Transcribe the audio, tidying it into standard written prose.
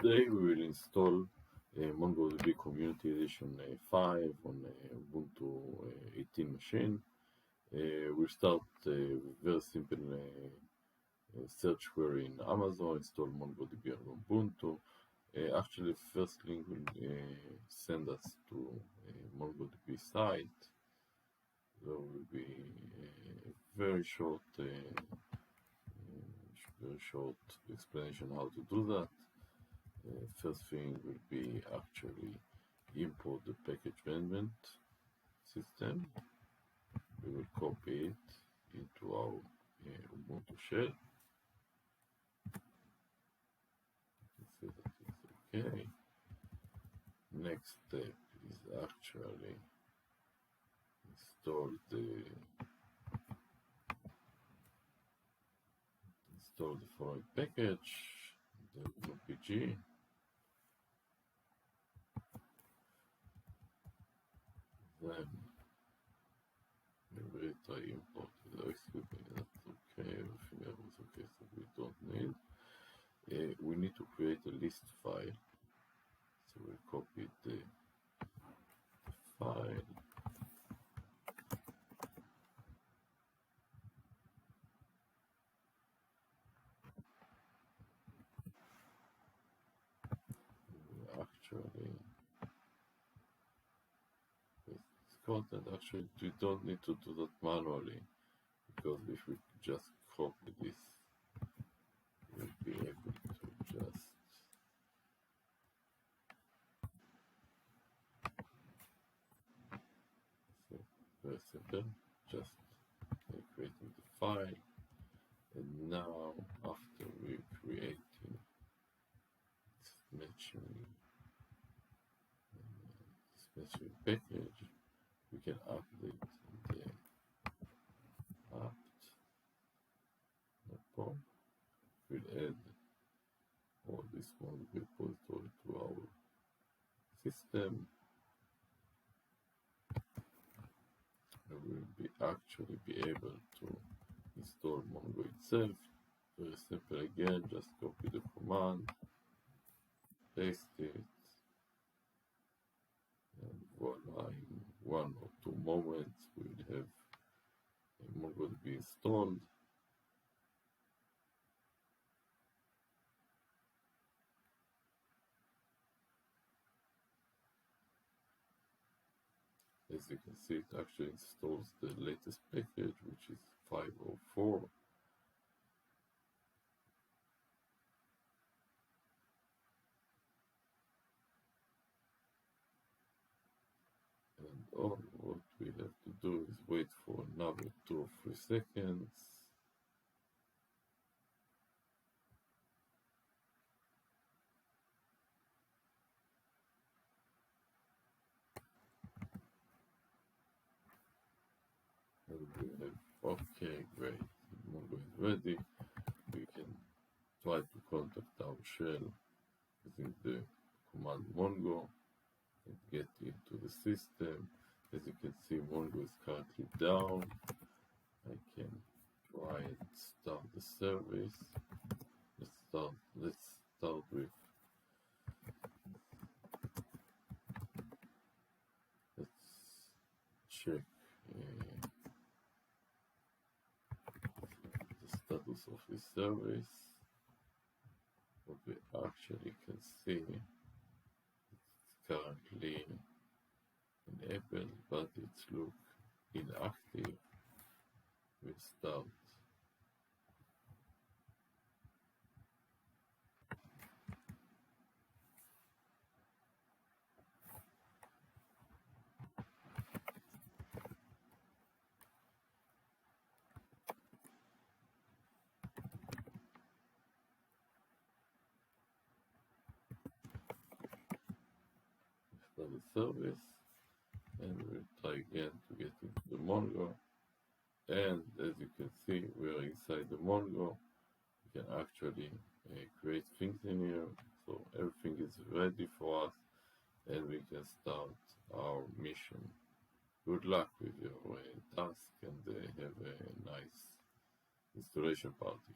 Today we will install MongoDB Community Edition 5 on Ubuntu 18 machine. We'll start with very simple search query in Amazon, install MongoDB on Ubuntu. Actually, the first link will send us to MongoDB site. There will be a very short explanation how to do that. First thing will be actually import the package management system. We will copy it into our Ubuntu shell. You can see that it's okay. Next step is actually install the following package, the RPG. Then we will try import it. Excuse me, that's okay, everything else is okay, so we don't need. We need to create a list file. So we'll copy the file. Actually, this content, actually, we don't need to do that manually, because if we just copy this, we'll be able to just very simple, just creating the file. And now, after we're creating this matching package, we can update the apt report. We'll add all this one repository to our system. And we'll actually be able to install Mongo itself. Very simple again, just copy the command, paste it, and voila, in 1 or 2 moments we will have MongoDB installed. As you can see, it actually installs the latest package, which is 504. And all what we have to do is wait for another 2 or 3 seconds. And we have, okay, great, Mongo is ready. We can try to contact our shell using the command Mongo and get into the system. As you can see, Mongo is currently down. I can try and start the service. Let's start with, let's check the status of the service. What we actually can see, it's currently enabled, but it's look inactive. We'll start. Start the service, and we'll try again to get into the Mongo. And as you can see, we are inside the Mongo. We can actually create things in here, so everything is ready for us, and we can start our mission. Good luck with your task, and have a nice installation party.